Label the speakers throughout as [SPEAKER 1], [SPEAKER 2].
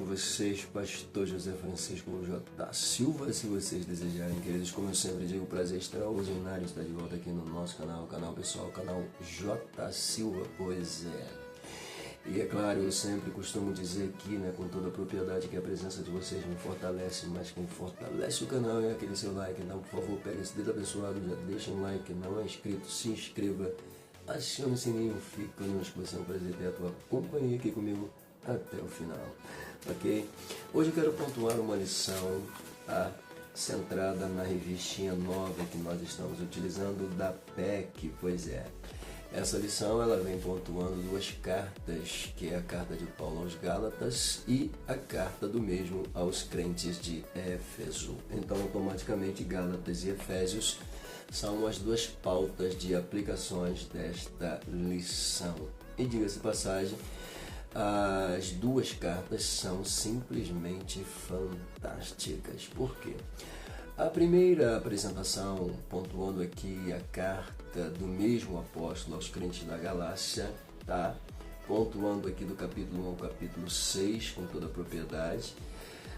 [SPEAKER 1] vocês, pastor José Francisco J. Silva. Se vocês desejarem, queridos, como eu sempre digo, prazer extraordinário estar de volta aqui no nosso canal pessoal, canal J. Silva, pois é. E é claro, eu sempre costumo dizer aqui, né, com toda a propriedade, que a presença de vocês me fortalece, mas quem fortalece o canal é aquele seu like. Então, por favor, pega esse dedo abençoado, já deixa um like, não é inscrito, se inscreva, acione o sininho, fique conosco, vai ser um prazer ter a tua companhia aqui comigo até o final, ok? Hoje eu quero pontuar uma lição, tá, centrada na revistinha nova que nós estamos utilizando da PEC, pois é. Essa lição ela vem pontuando duas cartas, que é a carta de Paulo aos Gálatas e a carta do mesmo aos crentes de Éfeso. Então, automaticamente, Gálatas e Efésios são as duas pautas de aplicações desta lição. E diga-se de passagem, as duas cartas são simplesmente fantásticas. Por quê? A primeira apresentação, pontuando aqui a carta do mesmo apóstolo aos crentes da Galácia, tá? Pontuando aqui do capítulo 1 ao capítulo 6, com toda a propriedade,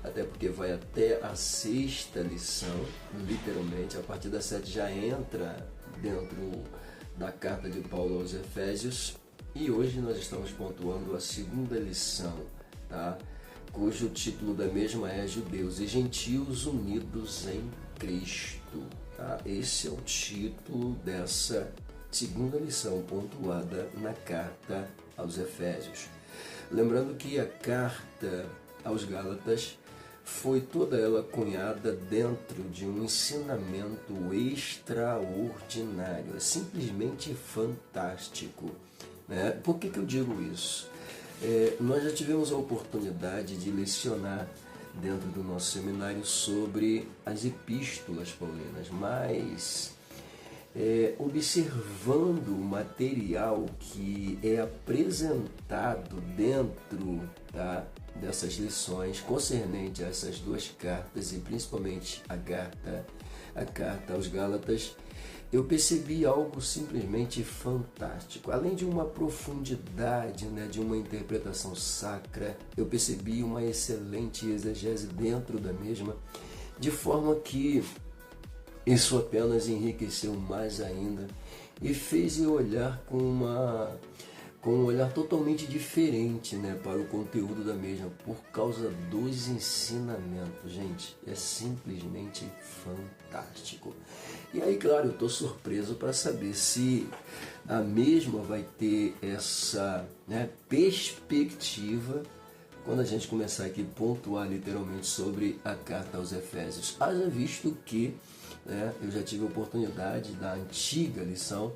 [SPEAKER 1] até porque vai até a sexta lição, literalmente, a partir da 7 já entra dentro da carta de Paulo aos Efésios, e hoje nós estamos pontuando a segunda lição, tá? Cujo título da mesma é Judeus e Gentios Unidos em Cristo. Tá? Esse é o título dessa segunda lição pontuada na carta aos Efésios. Lembrando que a carta aos Gálatas foi toda ela cunhada dentro de um ensinamento extraordinário, é simplesmente fantástico. Né? Por que eu digo isso? Nós já tivemos a oportunidade de lecionar dentro do nosso seminário sobre as epístolas paulinas, mas observando o material que é apresentado dentro, tá, dessas lições concernente a essas duas cartas e principalmente a carta aos Gálatas, eu percebi algo simplesmente fantástico. Além de uma profundidade, né, de uma interpretação sacra, eu percebi uma excelente exegese dentro da mesma, de forma que isso apenas enriqueceu mais ainda e fez eu olhar com um olhar totalmente diferente, né, para o conteúdo da mesma, por causa dos ensinamentos. Gente, é simplesmente fantástico. E aí, claro, eu estou surpreso para saber se a mesma vai ter essa, né, perspectiva quando a gente começar aqui a pontuar literalmente sobre a carta aos Efésios. Haja visto que, né, eu já tive a oportunidade da antiga lição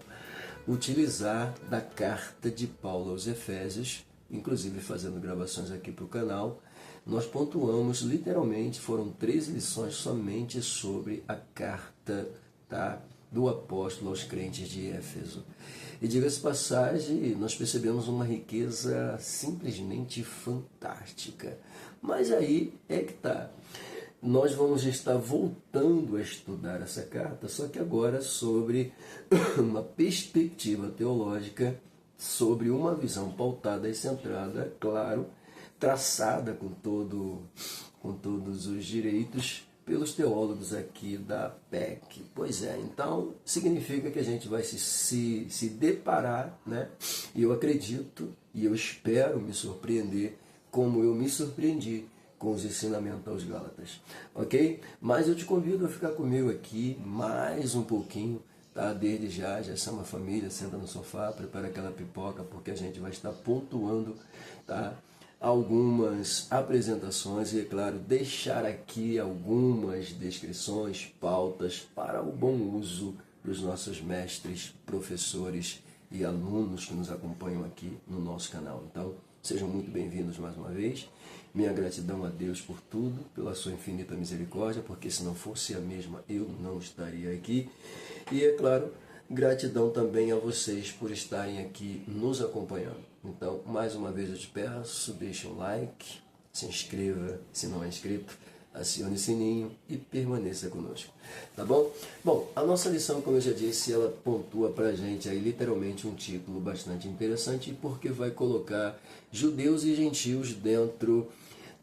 [SPEAKER 1] utilizar da carta de Paulo aos Efésios, inclusive fazendo gravações aqui para o canal. Nós pontuamos literalmente, foram 13 lições somente sobre a carta, tá, do apóstolo aos crentes de Éfeso. E diga-se passagem, nós percebemos uma riqueza simplesmente fantástica. Mas aí é que está. Nós vamos estar voltando a estudar essa carta, só que agora sobre uma perspectiva teológica, sobre uma visão pautada e centrada, claro, traçada com todos os direitos pelos teólogos aqui da PEC. Pois é, então significa que a gente vai se deparar, né? E eu acredito e eu espero me surpreender como eu me surpreendi com os ensinamentos aos Gálatas, ok? Mas eu te convido a ficar comigo aqui mais um pouquinho, tá? Desde já chama a família, senta no sofá, prepara aquela pipoca, porque a gente vai estar pontuando, tá, algumas apresentações e, é claro, deixar aqui algumas descrições, pautas para o bom uso dos nossos mestres, professores e alunos que nos acompanham aqui no nosso canal. Então, sejam muito bem-vindos mais uma vez. Minha gratidão a Deus por tudo, pela sua infinita misericórdia, porque se não fosse a mesma, eu não estaria aqui. E, é claro, gratidão também a vocês por estarem aqui nos acompanhando. Então, mais uma vez eu te peço, deixe um like, se inscreva se não é inscrito, acione o sininho e permaneça conosco, tá bom? Bom, a nossa lição, como eu já disse, ela pontua pra gente aí literalmente um título bastante interessante, porque vai colocar judeus e gentios dentro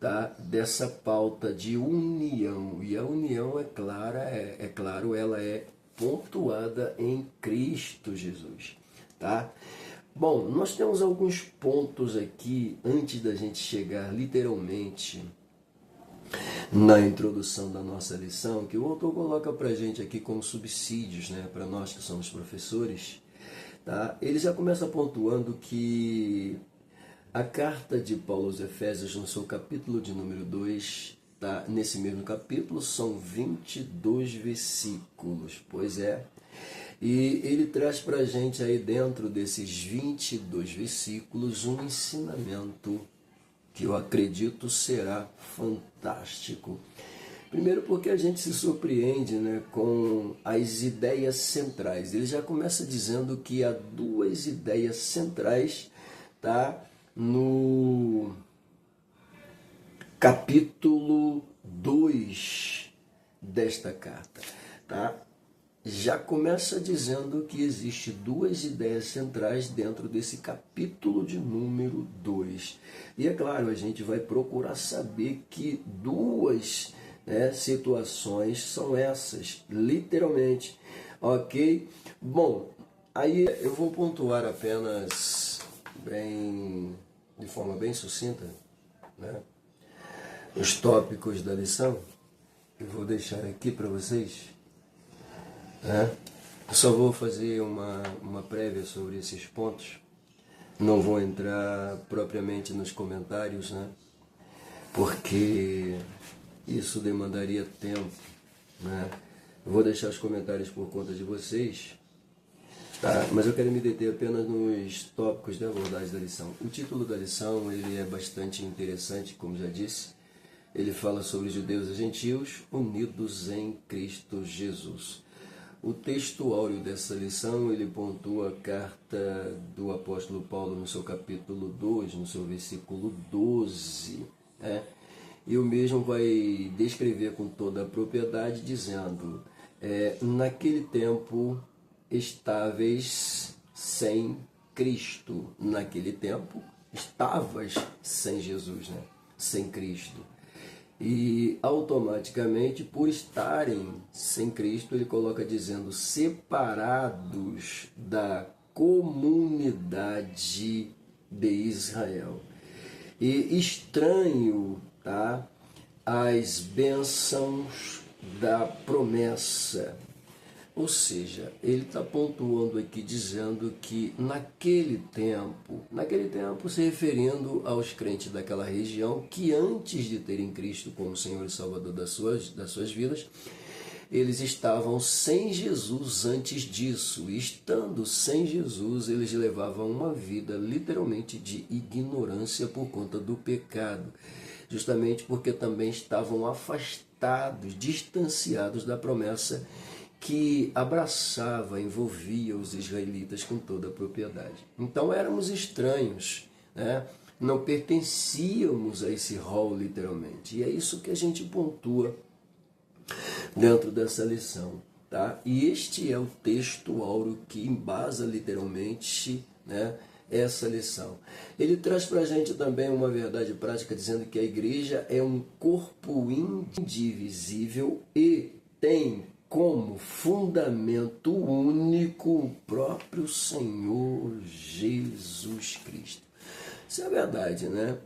[SPEAKER 1] tá, dessa pauta de união. E a união é clara, claro, ela é pontuada em Cristo Jesus, tá? Bom, nós temos alguns pontos aqui antes da gente chegar literalmente na introdução da nossa lição, que o autor coloca para a gente aqui como subsídios, né, para nós que somos professores. Tá? Ele já começa pontuando que a carta de Paulo aos Efésios, no seu capítulo de número 2, tá? Nesse mesmo capítulo, são 22 versículos, pois é. E ele traz para a gente aí dentro desses 22 versículos um ensinamento que eu acredito será fantástico. Primeiro porque a gente se surpreende, né, com as ideias centrais. Ele já começa dizendo que há duas ideias centrais, tá, no capítulo 2 desta carta. Tá? Já começa dizendo que existe duas ideias centrais dentro desse capítulo de número 2. E é claro, a gente vai procurar saber que duas, né, situações são essas, literalmente. Ok? Bom, aí eu vou pontuar apenas de forma bem sucinta, né, os tópicos da lição. Eu vou deixar aqui para vocês. Eu só vou fazer uma prévia sobre esses pontos. Não vou entrar propriamente nos comentários, né? Porque isso demandaria tempo, né? Eu vou deixar os comentários por conta de vocês, tá? Mas eu quero me deter apenas nos tópicos da abordagem da lição. O título da lição ele é bastante interessante, como já disse. Ele fala sobre judeus e gentios unidos em Cristo Jesus. O texto áureo dessa lição, ele pontua a carta do apóstolo Paulo no seu capítulo 2, no seu versículo 12, né? E o mesmo vai descrever com toda a propriedade, dizendo, naquele tempo estáveis sem Cristo. Naquele tempo estavas sem Jesus, né? Sem Cristo. E automaticamente, por estarem sem Cristo, ele coloca dizendo separados da comunidade de Israel. E estranho, tá, as bênçãos da promessa. Ou seja, ele está pontuando aqui dizendo que naquele tempo se referindo aos crentes daquela região que antes de terem Cristo como Senhor e Salvador das suas vidas, eles estavam sem Jesus antes disso. E estando sem Jesus, eles levavam uma vida literalmente de ignorância por conta do pecado. Justamente porque também estavam afastados, distanciados da promessa que abraçava, envolvia os israelitas com toda a propriedade. Então éramos estranhos, né? Não pertencíamos a esse rol literalmente. E é isso que a gente pontua dentro dessa lição. Tá? E este é o texto áureo que embasa literalmente, né, essa lição. Ele traz para a gente também uma verdade prática, dizendo que a igreja é um corpo indivisível e tem como fundamento único o próprio Senhor Jesus Cristo. Isso é verdade, né?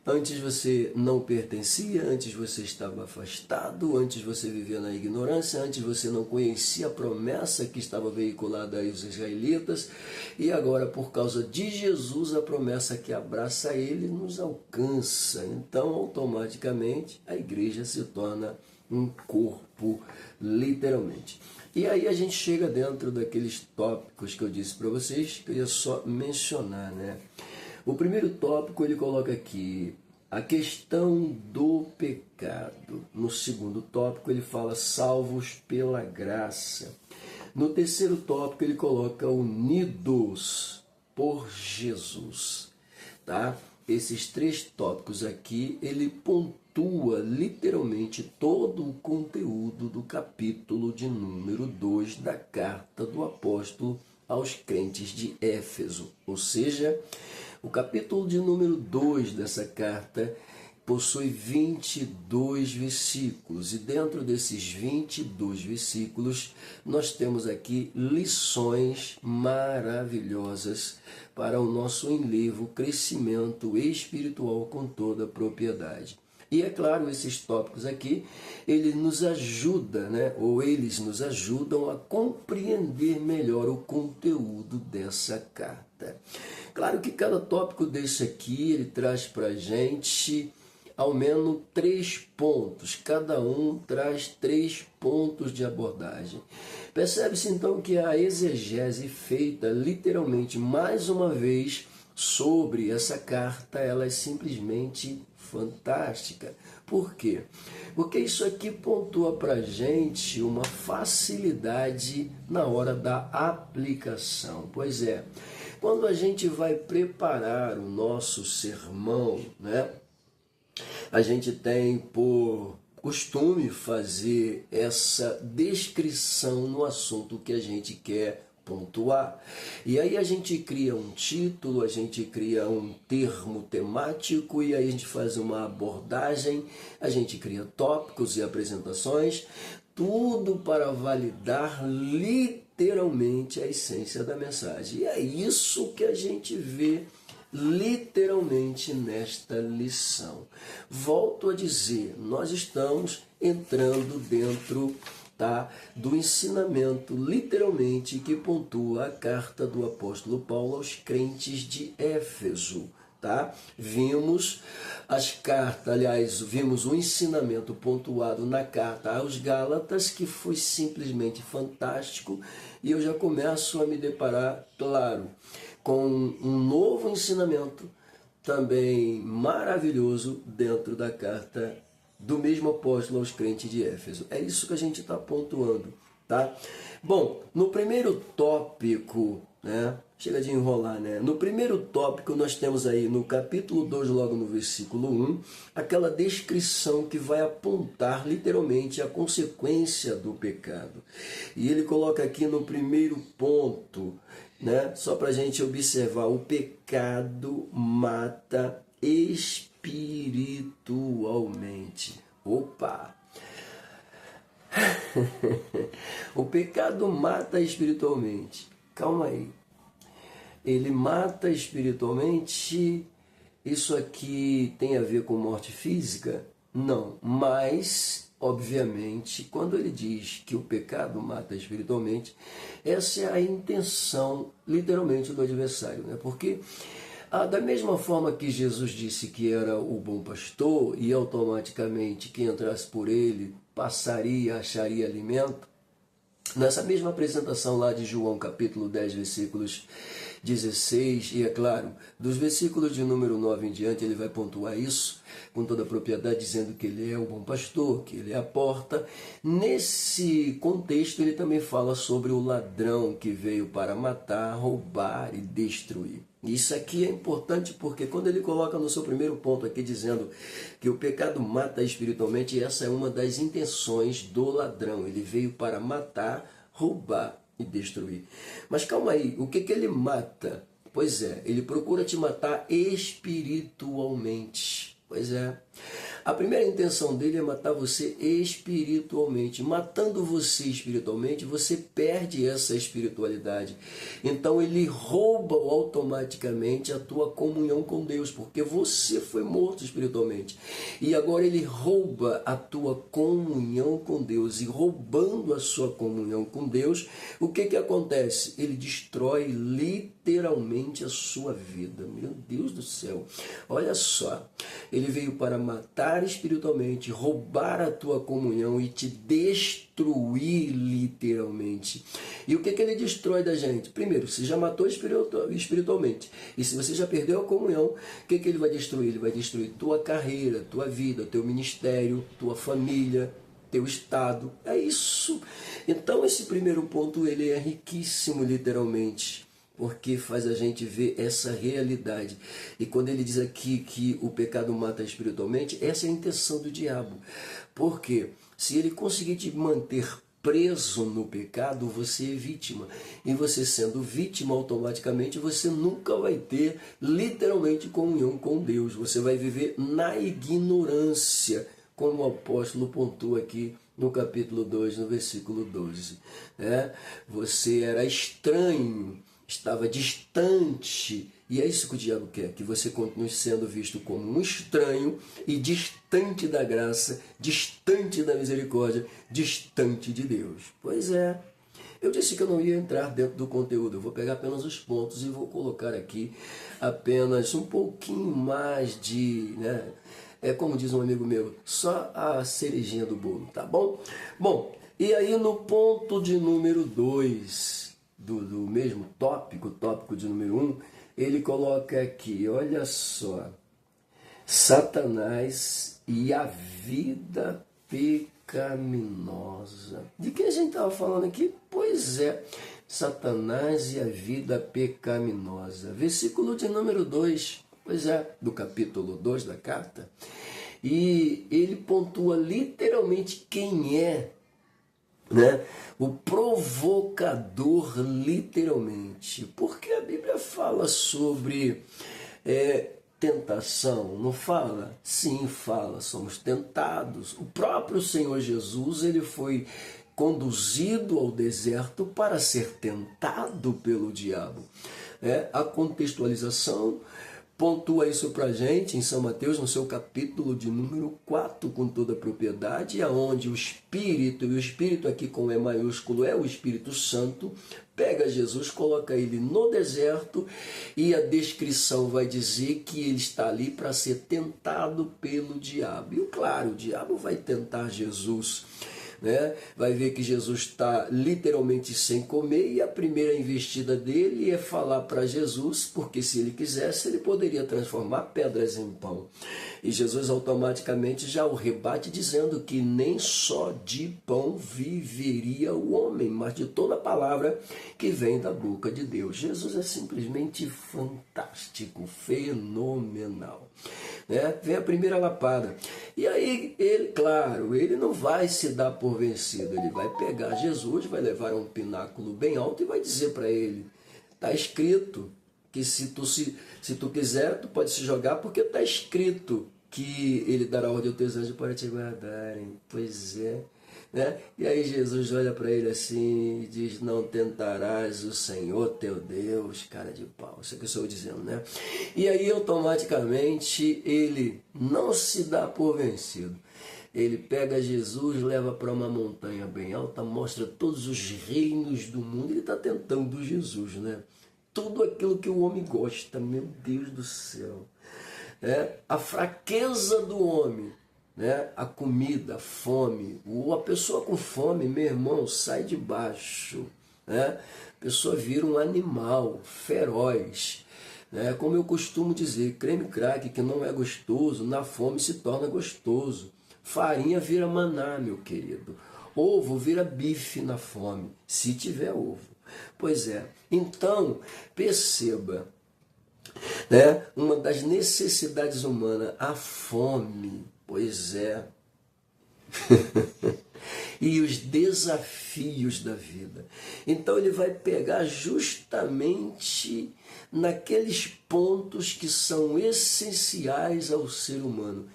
[SPEAKER 1] Antes você não pertencia, antes você estava afastado, antes você vivia na ignorância, antes você não conhecia a promessa que estava veiculada aos israelitas, e agora por causa de Jesus a promessa que abraça ele nos alcança. Então automaticamente a igreja se torna um corpo, literalmente. E aí a gente chega dentro daqueles tópicos que eu disse para vocês, que eu ia só mencionar, né? O primeiro tópico ele coloca aqui a questão do pecado. No segundo tópico ele fala salvos pela graça. No terceiro tópico ele coloca unidos por Jesus, tá? Esses três tópicos aqui ele pontua literalmente todo o conteúdo do capítulo de número 2 da carta do apóstolo aos crentes de Éfeso. Ou seja, o capítulo de número 2 dessa carta, possui 22 versículos, e dentro desses 22 versículos nós temos aqui lições maravilhosas para o nosso enlevo crescimento espiritual com toda a propriedade. E é claro, esses tópicos aqui, eles nos ajudam, ou eles nos ajudam a compreender melhor o conteúdo dessa carta. Claro que cada tópico desse aqui, ele traz para a gente ao menos 3 pontos, cada um traz 3 pontos de abordagem. Percebe-se então que a exegese feita literalmente mais uma vez sobre essa carta, ela é simplesmente fantástica. Por quê? Porque isso aqui pontua para a gente uma facilidade na hora da aplicação. Pois é, quando a gente vai preparar o nosso sermão, a gente tem por costume fazer essa descrição no assunto que a gente quer pontuar. E aí a gente cria um título, a gente cria um termo temático, e aí a gente faz uma abordagem, a gente cria tópicos e apresentações, tudo para validar literalmente a essência da mensagem. E é isso que a gente vê literalmente nesta lição. Volto a dizer, nós estamos entrando dentro do ensinamento, literalmente, que pontua a carta do apóstolo Paulo aos crentes de Éfeso. Vimos as cartas, aliás, vimos o ensinamento pontuado na carta aos Gálatas, que foi simplesmente fantástico, e eu já começo a me deparar, claro, com um novo ensinamento também maravilhoso dentro da carta do mesmo apóstolo aos crentes de Éfeso. É isso que a gente está pontuando, Bom, no primeiro tópico, chega de enrolar, No primeiro tópico nós temos aí no capítulo 2, logo no versículo 1, aquela descrição que vai apontar literalmente a consequência do pecado. E ele coloca aqui no primeiro ponto, só para a gente observar, o pecado mata espiritualmente. Opa! O pecado mata espiritualmente. Calma aí. Ele mata espiritualmente. Isso aqui tem a ver com morte física? Não. Mas, obviamente, quando ele diz que o pecado mata espiritualmente, essa é a intenção, literalmente, do adversário. Porque da mesma forma que Jesus disse que era o bom pastor e automaticamente quem entrasse por ele passaria, acharia alimento, nessa mesma apresentação lá de João capítulo 10, versículos 16, e é claro, dos versículos de número 9 em diante, ele vai pontuar isso com toda a propriedade, dizendo que ele é o bom pastor, que ele é a porta. Nesse contexto, ele também fala sobre o ladrão que veio para matar, roubar e destruir. Isso aqui é importante porque quando ele coloca no seu primeiro ponto aqui dizendo que o pecado mata espiritualmente, essa é uma das intenções do ladrão. Ele veio para matar, roubar e destruir. Mas calma aí, o que ele mata? Pois é, ele procura te matar espiritualmente. Pois é. A primeira intenção dele é matar você espiritualmente. Matando você espiritualmente, você perde essa espiritualidade. Então ele rouba automaticamente a tua comunhão com Deus, porque você foi morto espiritualmente. E agora ele rouba a tua comunhão com Deus. E roubando a sua comunhão com Deus, o que acontece? Ele destrói literalmente a sua vida. Meu Deus do céu. Olha só. Ele veio para matar espiritualmente, roubar a tua comunhão e te destruir literalmente. E o que ele destrói da gente? Primeiro, você já matou espiritualmente. E se você já perdeu a comunhão, o que ele vai destruir? Ele vai destruir tua carreira, tua vida, teu ministério, tua família, teu estado. É isso. Então esse primeiro ponto ele é riquíssimo literalmente, porque faz a gente ver essa realidade. E quando ele diz aqui que o pecado mata espiritualmente, essa é a intenção do diabo. Porque se ele conseguir te manter preso no pecado, você é vítima. E você sendo vítima, automaticamente você nunca vai ter literalmente comunhão com Deus. Você vai viver na ignorância, como o apóstolo pontua aqui no capítulo 2, no versículo 12. Você era estranho, estava distante. E é isso que o diabo quer, que você continue sendo visto como um estranho e distante da graça, distante da misericórdia, distante de Deus. Pois é, eu disse que eu não ia entrar dentro do conteúdo, eu vou pegar apenas os pontos e vou colocar aqui apenas um pouquinho mais de, como diz um amigo meu, só a cerejinha do bolo, tá bom? Bom, e aí no ponto de número 2 do mesmo tópico de número 1, ele coloca aqui, olha só, Satanás e a vida pecaminosa. De que a gente estava falando aqui? Pois é, Satanás e a vida pecaminosa. Versículo de número 2, pois é, do capítulo 2 da carta. E ele pontua literalmente quem é, o provocador, literalmente, porque a Bíblia fala sobre tentação, não fala? Sim, fala, somos tentados. O próprio Senhor Jesus, ele foi conduzido ao deserto para ser tentado pelo diabo. A contextualização pontua isso para a gente em São Mateus, no seu capítulo de número 4, com toda a propriedade, aonde o Espírito, e o Espírito aqui com E maiúsculo é o Espírito Santo, pega Jesus, coloca ele no deserto, e a descrição vai dizer que ele está ali para ser tentado pelo diabo. E claro, o diabo vai tentar Jesus, vai ver que Jesus está literalmente sem comer, e a primeira investida dele é falar para Jesus, porque se ele quisesse, ele poderia transformar pedras em pão. E Jesus automaticamente já o rebate, dizendo que nem só de pão viveria o homem, mas de toda a palavra que vem da boca de Deus. Jesus é simplesmente fantástico, fenomenal. Vem a primeira lapada. E aí, ele, claro, ele não vai se dar por vencido. Ele vai pegar Jesus, vai levar a um pináculo bem alto e vai dizer para ele, está escrito que se tu quiser, tu pode se jogar, porque está escrito que ele dará ordem aos teus anjos para te guardarem. Pois é. E aí Jesus olha para ele assim e diz, não tentarás o Senhor teu Deus, cara de pau. Isso é que eu estou dizendo, E aí automaticamente ele não se dá por vencido. Ele pega Jesus, leva para uma montanha bem alta, mostra todos os reinos do mundo. Ele está tentando Jesus, Tudo aquilo que o homem gosta, meu Deus do céu. A fraqueza do homem, a comida, a fome. A pessoa com fome, meu irmão, sai de baixo. A pessoa vira um animal feroz. Como eu costumo dizer, creme crack que não é gostoso, na fome se torna gostoso. Farinha vira maná, meu querido. Ovo vira bife na fome, se tiver ovo. Pois é, então perceba, uma das necessidades humanas, a fome. Pois é. E os desafios da vida. Então ele vai pegar justamente naqueles pontos que são essenciais ao ser humano.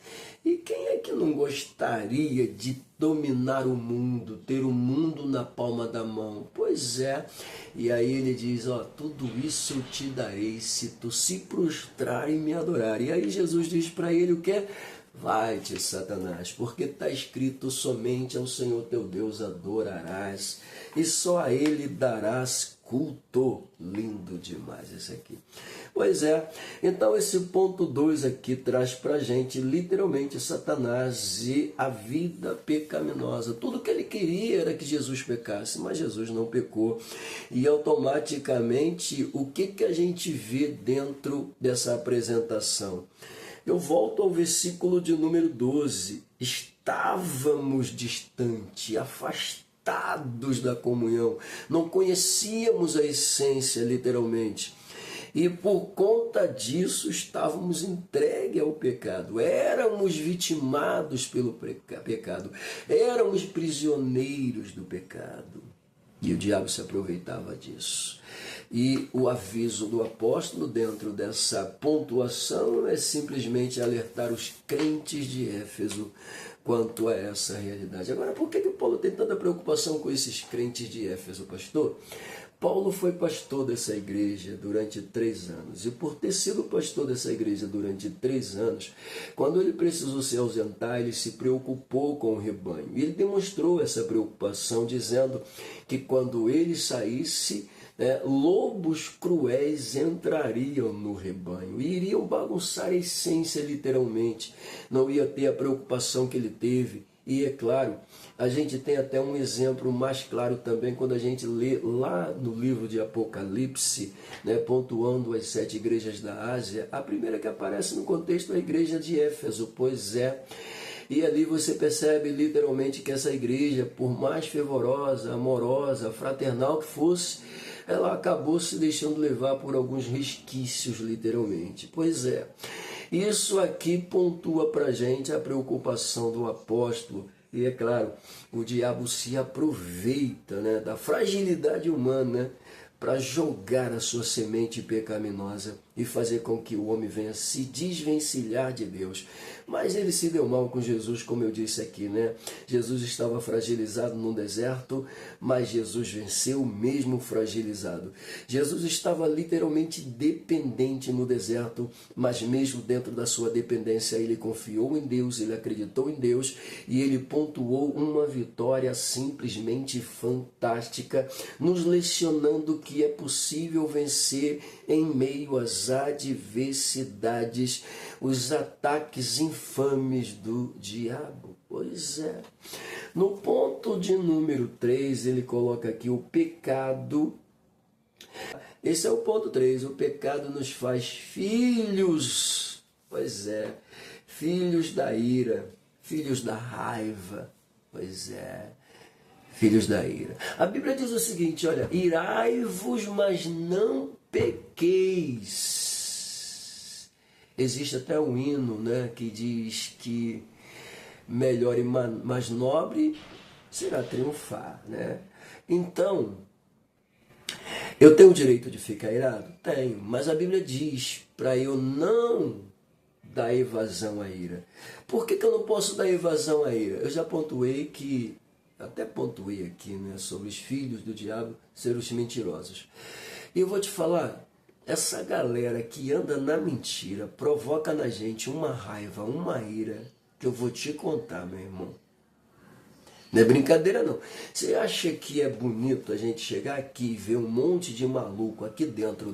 [SPEAKER 1] E quem é que não gostaria de dominar o mundo, ter o mundo na palma da mão? Pois é. E aí ele diz, tudo isso eu te darei se tu se prostrar e me adorar. E aí Jesus diz para ele o que? Vai-te, Satanás, porque está escrito, somente ao Senhor teu Deus adorarás, e só a Ele darás culto. Lindo demais esse aqui. Pois é, então esse ponto 2 aqui traz para a gente, literalmente, Satanás e a vida pecaminosa. Tudo que ele queria era que Jesus pecasse, mas Jesus não pecou. E automaticamente, o que a gente vê dentro dessa apresentação? Eu volto ao versículo de número 12. Estávamos distantes, afastados da comunhão. Não conhecíamos a essência, literalmente. E por conta disso estávamos entregues ao pecado, éramos vitimados pelo pecado, éramos prisioneiros do pecado. E o diabo se aproveitava disso. E o aviso do apóstolo dentro dessa pontuação é simplesmente alertar os crentes de Éfeso quanto a essa realidade. Agora, por que Paulo tem tanta preocupação com esses crentes de Éfeso, pastor? Paulo foi pastor dessa igreja durante 3 anos. E por ter sido pastor dessa igreja durante 3 anos, quando ele precisou se ausentar, ele se preocupou com o rebanho. E ele demonstrou essa preocupação dizendo que quando ele saísse, lobos cruéis entrariam no rebanho e iriam bagunçar a essência literalmente. Não ia ter a preocupação que ele teve. E é claro, a gente tem até um exemplo mais claro também quando a gente lê lá no livro de Apocalipse, pontuando as 7 igrejas da Ásia. A primeira que aparece no contexto é a igreja de Éfeso, pois é. E ali você percebe literalmente que essa igreja, por mais fervorosa, amorosa, fraternal que fosse, ela acabou se deixando levar por alguns resquícios, literalmente. Pois é. Isso aqui pontua para a gente a preocupação do apóstolo. E é claro, o diabo se aproveita da fragilidade humana para jogar a sua semente pecaminosa e fazer com que o homem venha se desvencilhar de Deus. Mas ele se deu mal com Jesus, como eu disse aqui, Jesus estava fragilizado no deserto, mas Jesus venceu mesmo fragilizado. Jesus estava literalmente dependente no deserto, mas mesmo dentro da sua dependência, ele confiou em Deus, ele acreditou em Deus e ele pontuou uma vitória simplesmente fantástica, nos lecionando que é possível vencer em meio às adversidades, os ataques infames do diabo. Pois é. No ponto de número 3, ele coloca aqui o pecado. Esse é o ponto 3. O pecado nos faz filhos. Pois é. Filhos da ira, filhos da raiva. Pois é. Filhos da ira. A Bíblia diz o seguinte, olha, irai-vos, mas não pequeis. Existe até um hino, que diz que melhor e mais nobre será triunfar, Então, eu tenho o direito de ficar irado? Tenho, mas a Bíblia diz para eu não dar evasão à ira. Por que eu não posso dar evasão à ira? Eu já pontuei que, até pontuei aqui, sobre os filhos do diabo ser os mentirosos. E eu vou te falar, essa galera que anda na mentira provoca na gente uma raiva, uma ira, que eu vou te contar, meu irmão. Não é brincadeira, não. Você acha que é bonito a gente chegar aqui e ver um monte de maluco aqui dentro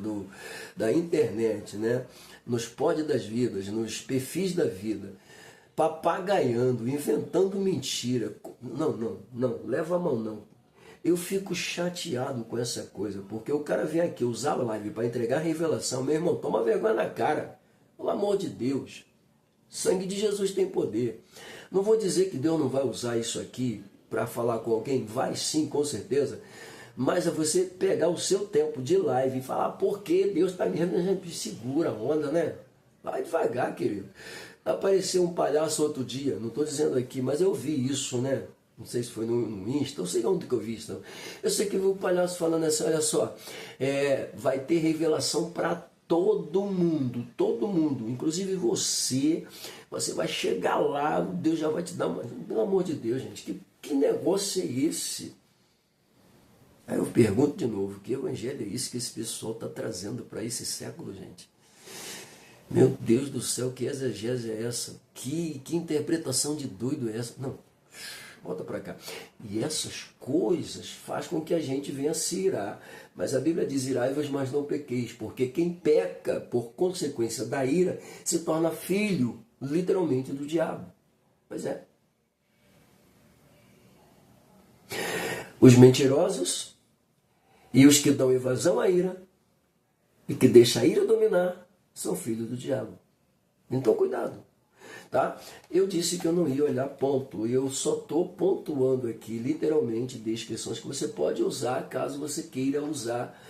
[SPEAKER 1] da internet, nos pódios das vidas, nos perfis da vida, papagaiando, inventando mentira? Não, leva a mão, não. Eu fico chateado com essa coisa, porque o cara vem aqui usar a live para entregar revelação. Meu irmão, toma vergonha na cara. Pelo amor de Deus. Sangue de Jesus tem poder. Não vou dizer que Deus não vai usar isso aqui para falar com alguém. Vai sim, com certeza. Mas é você pegar o seu tempo de live e falar por que Deus está me segura a onda, Vai devagar, querido. Apareceu um palhaço outro dia, não estou dizendo aqui, mas eu vi isso, Não sei se foi no Insta, não sei onde que eu vi isso, não. Eu sei que vi o palhaço falando assim, olha só, vai ter revelação para todo mundo, inclusive você vai chegar lá, Deus já vai te dar uma... Pelo amor de Deus, gente, que negócio é esse? Aí eu pergunto de novo, que evangelho é esse que esse pessoal está trazendo para esse século, gente? Meu Deus do céu, que exegese é essa? Que interpretação de doido é essa? Não. Volta para cá. E essas coisas faz com que a gente venha se irar. Mas a Bíblia diz, irai-vos, mas não pequeis. Porque quem peca por consequência da ira se torna filho, literalmente, do diabo. Pois é. Os mentirosos e os que dão evasão à ira e que deixam a ira dominar são filhos do diabo. Então, cuidado. Tá? Eu disse que eu não ia olhar ponto, e eu só estou pontuando aqui, literalmente, descrições que você pode usar, caso você queira usar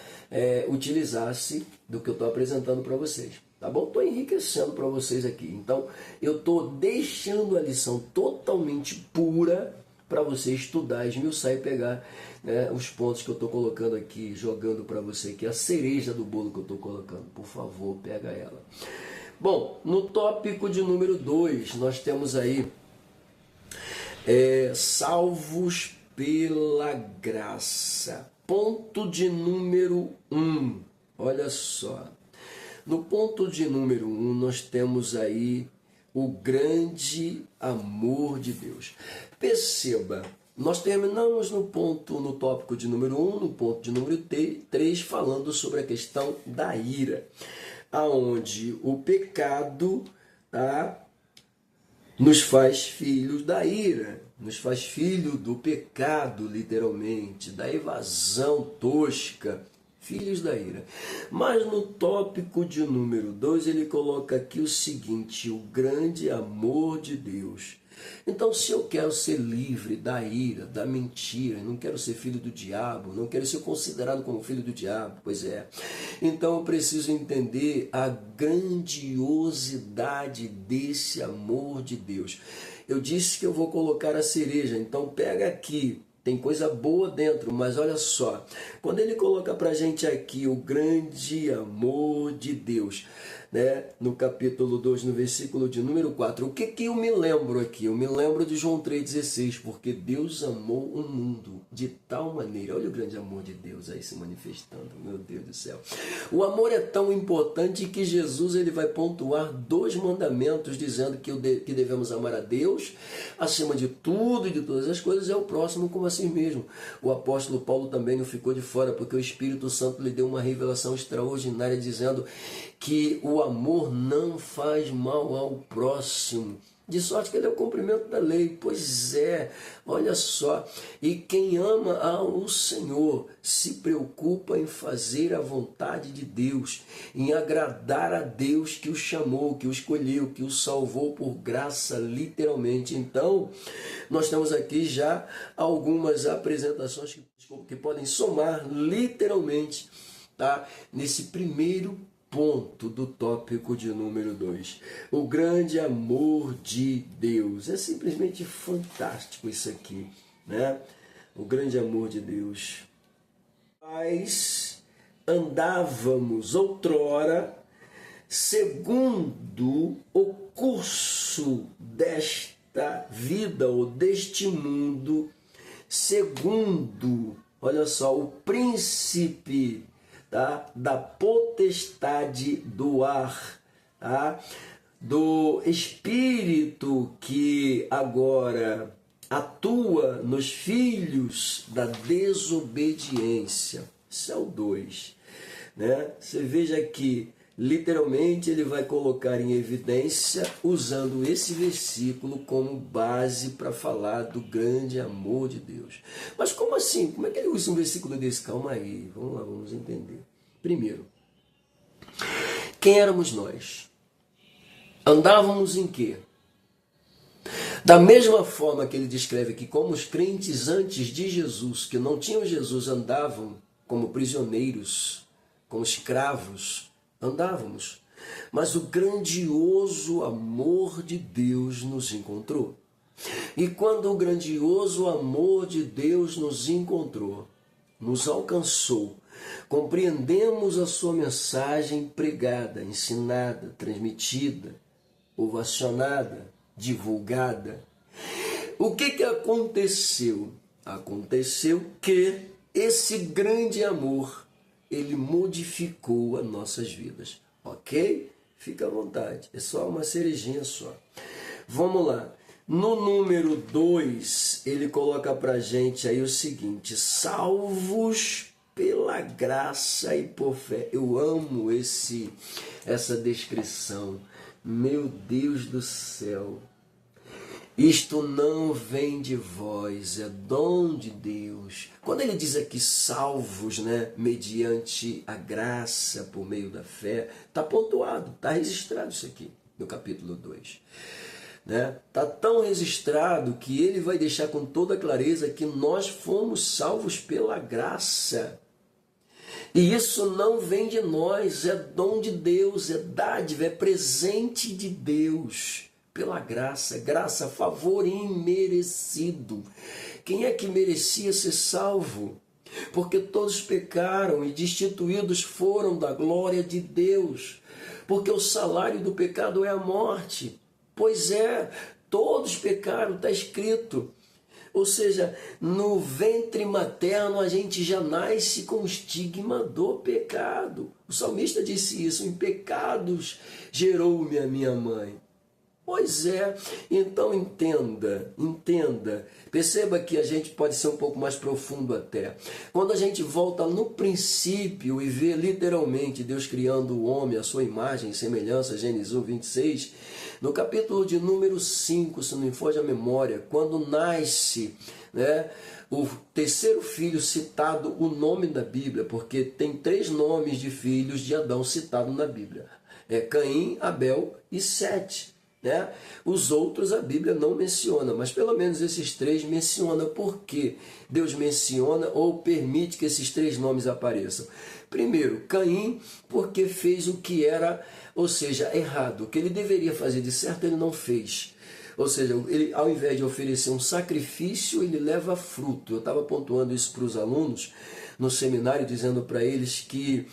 [SPEAKER 1] utilizasse do que eu estou apresentando para vocês. Tá bom? Estou enriquecendo para vocês aqui. Então, eu estou deixando a lição totalmente pura para você estudar, esmiuçar e pegar, né, os pontos que eu estou colocando aqui, jogando para você, que é a cereja do bolo que eu estou colocando. Por favor, pega ela. Bom, no tópico de número 2, nós temos aí salvos pela graça. Ponto de número 1. Olha só. No ponto de número 1, nós temos aí o grande amor de Deus. Perceba, nós terminamos no tópico de número 1, no ponto de número 3, falando sobre a questão da ira, aonde o pecado, nos faz filhos da ira, nos faz filho do pecado, literalmente, da evasão tosca, filhos da ira. Mas no tópico de número 2, ele coloca aqui o seguinte: o grande amor de Deus. Então, se eu quero ser livre da ira, da mentira, não quero ser filho do diabo, não quero ser considerado como filho do diabo, pois é. Então, eu preciso entender a grandiosidade desse amor de Deus. Eu disse que eu vou colocar a cereja, então pega aqui. Tem coisa boa dentro, mas olha só. Quando ele coloca pra gente aqui o grande amor de Deus, né? No capítulo 2, no versículo de número 4. O que eu me lembro aqui? Eu me lembro de João 3,16. Porque Deus amou o mundo de tal maneira. Olha o grande amor de Deus aí se manifestando. Meu Deus do céu. O amor é tão importante que Jesus ele vai pontuar 2 mandamentos dizendo que devemos amar a Deus acima de tudo e de todas as coisas, é o próximo como assim mesmo. O apóstolo Paulo também não ficou de fora, porque o Espírito Santo lhe deu uma revelação extraordinária dizendo que o amor não faz mal ao próximo, de sorte que ele é o cumprimento da lei. Pois é, olha só, e quem ama ao Senhor se preocupa em fazer a vontade de Deus, em agradar a Deus que o chamou, que o escolheu, que o salvou por graça, literalmente. Então, nós temos aqui já algumas apresentações que podem somar literalmente, tá? Nesse primeiro ponto do tópico de número 2, o grande amor de Deus. É simplesmente fantástico isso aqui, né? O grande amor de Deus. Nós andávamos outrora segundo o curso desta vida ou deste mundo, segundo, olha só, o príncipe, tá, da potestade do ar, tá, do espírito que agora atua nos filhos da desobediência. Isso é o 2, né? Você veja que literalmente ele vai colocar em evidência usando esse versículo como base para falar do grande amor de Deus. Mas como assim? Como é que ele usa um versículo desse? Calma aí, vamos lá, vamos entender. Primeiro, quem éramos nós? Andávamos em quê? Da mesma forma que ele descreve aqui, como os crentes antes de Jesus, que não tinham Jesus, andavam como prisioneiros, como escravos, andávamos. Mas o grandioso amor de Deus nos encontrou. E quando o grandioso amor de Deus nos encontrou, nos alcançou, compreendemos a sua mensagem pregada, ensinada, transmitida, ovacionada, divulgada. O que aconteceu? Aconteceu que esse grande amor, ele modificou as nossas vidas, ok? Fica à vontade, é só uma cerejinha só. Vamos lá. No número 2, ele coloca pra gente aí o seguinte: salvos pela graça e por fé. Eu amo essa descrição. Meu Deus do céu. Isto não vem de vós, é dom de Deus. Quando ele diz aqui salvos, né, mediante a graça por meio da fé, está pontuado, está registrado isso aqui no capítulo 2. Né? Está tão registrado que ele vai deixar com toda clareza que nós fomos salvos pela graça. E isso não vem de nós, é dom de Deus, é dádiva, é presente de Deus. Pela graça, graça, favor imerecido. Quem é que merecia ser salvo? Porque todos pecaram e destituídos foram da glória de Deus. Porque o salário do pecado é a morte. Pois é, todos pecaram, está escrito. Ou seja, no ventre materno a gente já nasce com o estigma do pecado. O salmista disse isso: em pecados gerou-me a minha mãe. Pois é, então entenda, perceba que a gente pode ser um pouco mais profundo até. Quando a gente volta no princípio e vê literalmente Deus criando o homem à sua imagem e semelhança, Gênesis 1, 26, no capítulo de número 5, se não me foge a memória, quando nasce, né, o terceiro filho citado, o nome da Bíblia, porque tem 3 nomes de filhos de Adão citados na Bíblia, é Caim, Abel e Sete. Né? Os outros a Bíblia não menciona, mas pelo menos esses 3 menciona. Por que Deus menciona ou permite que esses 3 nomes apareçam? Primeiro, Caim, porque fez o que era, ou seja, errado. O que ele deveria fazer de certo, ele não fez. Ou seja, ele, ao invés de oferecer um sacrifício, ele leva fruto. Eu estava pontuando isso para os alunos no seminário, dizendo para eles que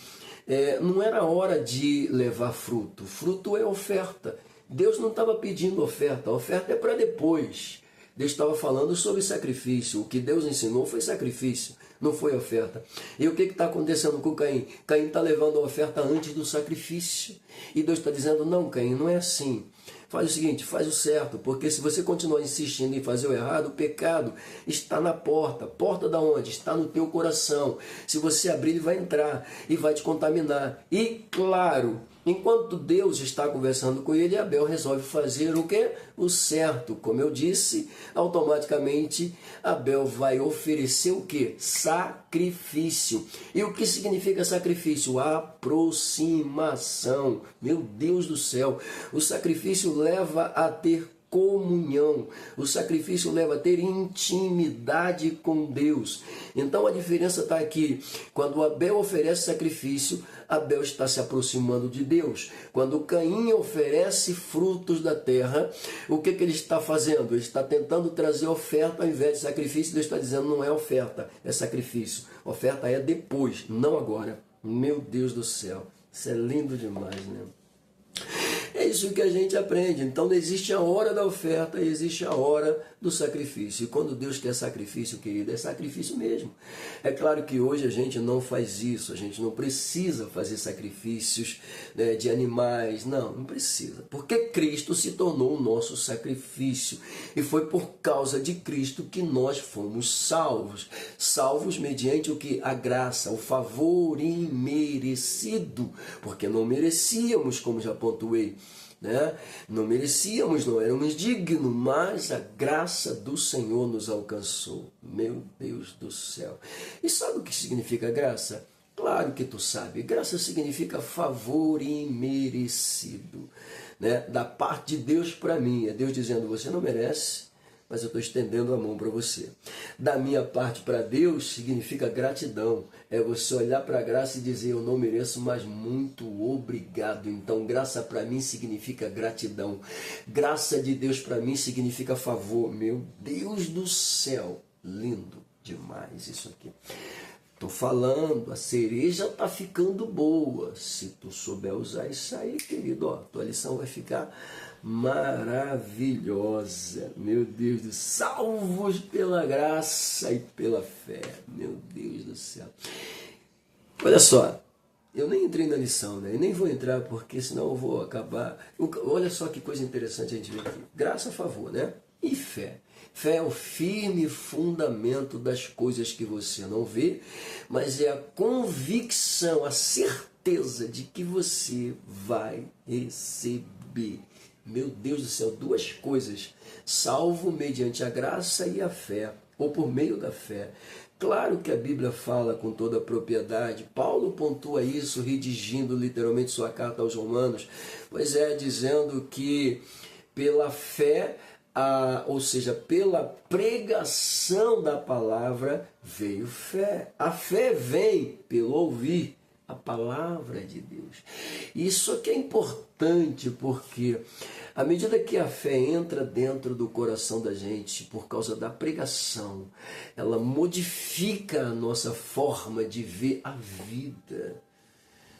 [SPEAKER 1] não era hora de levar fruto. Fruto é oferta. Deus não estava pedindo oferta, a oferta é para depois. Deus estava falando sobre sacrifício. O que Deus ensinou foi sacrifício, não foi oferta. E o que está acontecendo com Caim? Caim está levando a oferta antes do sacrifício. E Deus está dizendo: não, Caim, não é assim. Faz o seguinte, faz o certo, porque se você continuar insistindo em fazer o errado, o pecado está na porta. Porta da onde? Está no teu coração. Se você abrir, ele vai entrar e vai te contaminar. E claro, enquanto Deus está conversando com ele, Abel resolve fazer o quê? O certo. Como eu disse, automaticamente Abel vai oferecer o quê? Sacrifício. E o que significa sacrifício? Aproximação. Meu Deus do céu, o sacrifício leva a ter comunhão, o sacrifício leva a ter intimidade com Deus. Então a diferença está aqui. Quando Abel oferece sacrifício, Abel está se aproximando de Deus. Quando Caim oferece frutos da terra, o que ele está fazendo? Ele está tentando trazer oferta ao invés de sacrifício. Deus está dizendo: não é oferta, é sacrifício. Oferta é depois, não agora. Meu Deus do céu, isso é lindo demais, né? É isso que a gente aprende. Então existe a hora da oferta e existe a hora do sacrifício. E quando Deus quer sacrifício, querido, é sacrifício mesmo. É claro que hoje a gente não faz isso, a gente não precisa fazer sacrifícios, né, de animais, não precisa. Porque Cristo se tornou o nosso sacrifício. E foi por causa de Cristo que nós fomos salvos. Salvos mediante o que? A graça, o favor imerecido. Porque não merecíamos, como já pontuei. Né? Não merecíamos, não éramos dignos, mas a graça do Senhor nos alcançou. Meu Deus do céu. E sabe o que significa graça? Claro que tu sabe. Graça significa favor imerecido, né? Da parte de Deus para mim. É Deus dizendo: você não merece, mas eu estou estendendo a mão para você. Da minha parte para Deus significa gratidão. É você olhar para a graça e dizer: eu não mereço, mas muito obrigado. Então graça para mim significa gratidão. Graça de Deus para mim significa favor. Meu Deus do céu, lindo demais isso aqui. Estou falando, a cereja está ficando boa. Se tu souber usar isso aí, querido, ó, tua lição vai ficar maravilhosa. Meu Deus do céu, salvos pela graça e pela fé. Meu Deus do céu. Olha só, eu nem entrei na lição, né? E nem vou entrar, porque senão eu vou acabar. Olha só que coisa interessante a gente vê aqui. Graça a favor, né? E fé. Fé é o firme fundamento das coisas que você não vê, mas é a convicção, a certeza de que você vai receber. Meu Deus do céu, 2 coisas: salvo mediante a graça e a fé, ou por meio da fé. Claro que a Bíblia fala com toda a propriedade. Paulo pontua isso, redigindo literalmente sua carta aos Romanos, pois é, dizendo que pela fé ou seja, pela pregação da palavra, veio fé. A fé vem pelo ouvir a palavra de Deus. Isso aqui é importante porque à medida que a fé entra dentro do coração da gente por causa da pregação, ela modifica a nossa forma de ver a vida.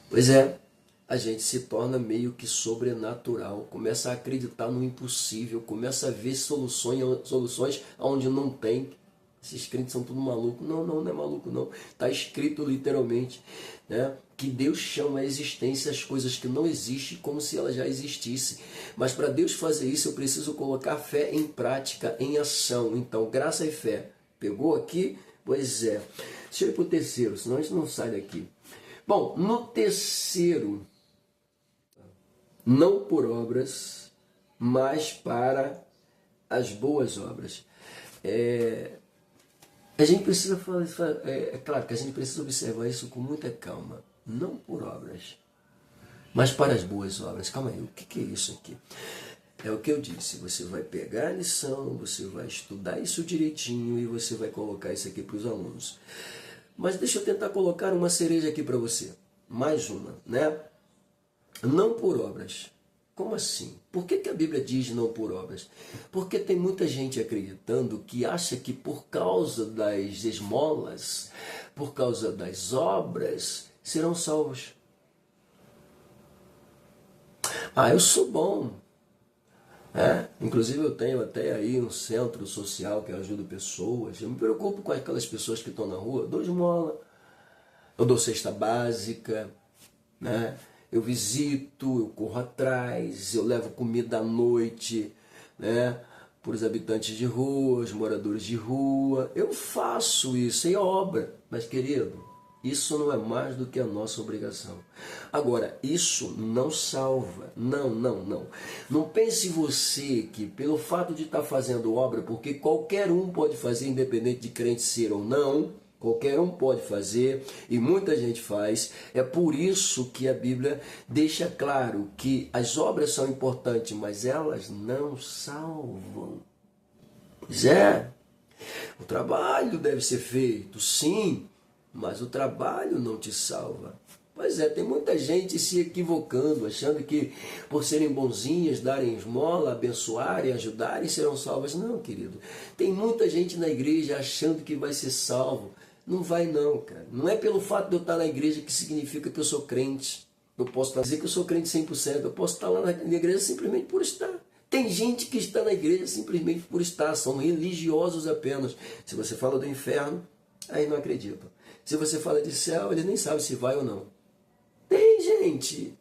[SPEAKER 1] Pois é, a gente se torna meio que sobrenatural, começa a acreditar no impossível, começa a ver soluções onde não tem. Esses crentes são tudo maluco. Não, não é maluco não. Está escrito literalmente, né, que Deus chama a existência as coisas que não existem como se elas já existissem. Mas para Deus fazer isso, eu preciso colocar fé em prática, em ação. Então, graça e fé. Pegou aqui? Pois é. Deixa eu ir para o terceiro, senão a gente não sai daqui. Bom, no terceiro, não por obras, mas para as boas obras. A gente precisa falar, é claro que a gente precisa observar isso com muita calma. Não por obras, mas para as boas obras. Calma aí, o que é isso aqui? É o que eu disse, você vai pegar a lição, você vai estudar isso direitinho e você vai colocar isso aqui para os alunos. Mas deixa eu tentar colocar uma cereja aqui para você. Mais uma, né? Não por obras. Como assim? Por que a Bíblia diz não por obras? Porque tem muita gente acreditando que acha que por causa das esmolas, por causa das obras, serão salvos. Eu sou bom. Inclusive eu tenho até aí um centro social que ajuda pessoas. Eu me preocupo com aquelas pessoas que estão na rua. Eu dou esmola, eu dou cesta básica, né? Eu visito, eu corro atrás, eu levo comida à noite, né, para os habitantes de rua, os moradores de rua. Eu faço isso, é obra. Mas, querido, isso não é mais do que a nossa obrigação. Agora, isso não salva. Não. Não pense você que pelo fato de estar fazendo obra, porque qualquer um pode fazer, independente de crente ser ou não, qualquer um pode fazer e muita gente faz. É por isso que a Bíblia deixa claro que as obras são importantes, mas elas não salvam. Pois é, o trabalho deve ser feito, sim, mas o trabalho não te salva. Pois é, tem muita gente se equivocando, achando que por serem bonzinhas, darem esmola, abençoarem, ajudarem, serão salvas. Não, querido. Tem muita gente na igreja achando que vai ser salvo. Não vai não, cara. Não é pelo fato de eu estar na igreja que significa que eu sou crente. Eu posso dizer que eu sou crente 100%. Eu posso estar lá na igreja simplesmente por estar. Tem gente que está na igreja simplesmente por estar. São religiosos apenas. Se você fala do inferno, aí não acreditam. Se você fala de céu, eles nem sabem se vai ou não. Tem gente.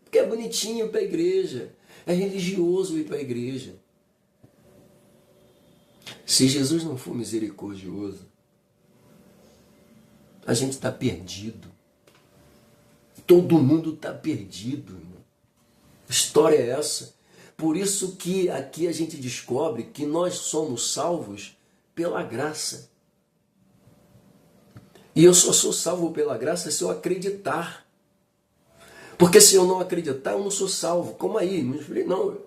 [SPEAKER 1] Porque é bonitinho ir para a igreja. É religioso ir para a igreja. Se Jesus não for misericordioso, a gente está perdido. Todo mundo está perdido, irmão. A história é essa. Por isso que aqui a gente descobre que nós somos salvos pela graça. E eu só sou salvo pela graça se eu acreditar. Porque se eu não acreditar, eu não sou salvo. Como aí? Não,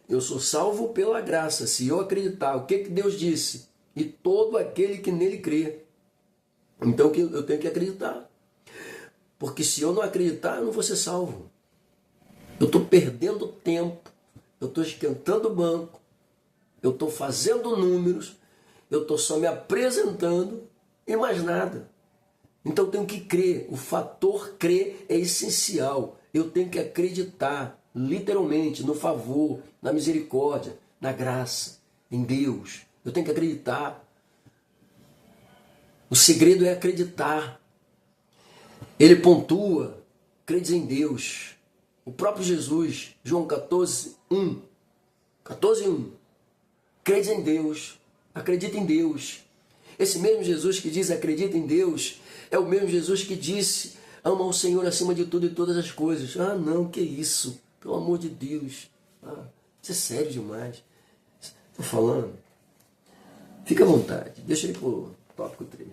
[SPEAKER 1] eu sou salvo pela graça. Se eu acreditar, o que Deus disse? E todo aquele que nele crê. Então eu tenho que acreditar. Porque se eu não acreditar, eu não vou ser salvo. Eu estou perdendo tempo. Eu estou esquentando o banco. Eu estou fazendo números. Eu estou só me apresentando e mais nada. Então eu tenho que crer. O fator crer é essencial. Eu tenho que acreditar, literalmente, no favor, na misericórdia, na graça, em Deus. Eu tenho que acreditar. O segredo é acreditar. Ele pontua, credes em Deus. O próprio Jesus, João 14:1. 14:1. Credes em Deus, acredita em Deus. Esse mesmo Jesus que diz acredita em Deus, é o mesmo Jesus que disse ama o Senhor acima de tudo e todas as coisas. Não, que isso? Pelo amor de Deus. Isso é sério demais. Estou falando. Fica à vontade, deixa eu ir pro tópico 3.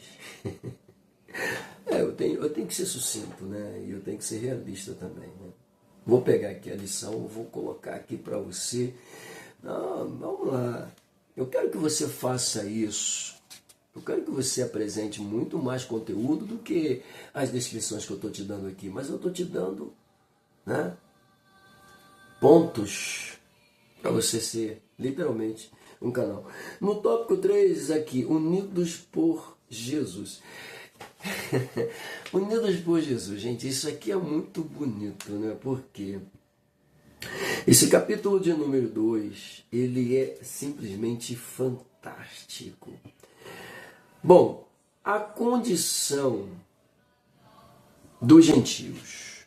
[SPEAKER 1] Eu tenho que ser sucinto, né? E eu tenho que ser realista também, né? Vou pegar aqui a lição, vou colocar aqui para você, Não, vamos lá. Eu quero que você faça isso. Eu quero que você apresente muito mais conteúdo do que as descrições que eu estou te dando aqui. Mas eu estou te dando, né, pontos para você ser, literalmente, um canal. No tópico 3 aqui, Unidos por Jesus. Unidos por Jesus, gente, isso aqui é muito bonito, né? Porque esse capítulo de número 2, ele é simplesmente fantástico. Bom, a condição dos gentios.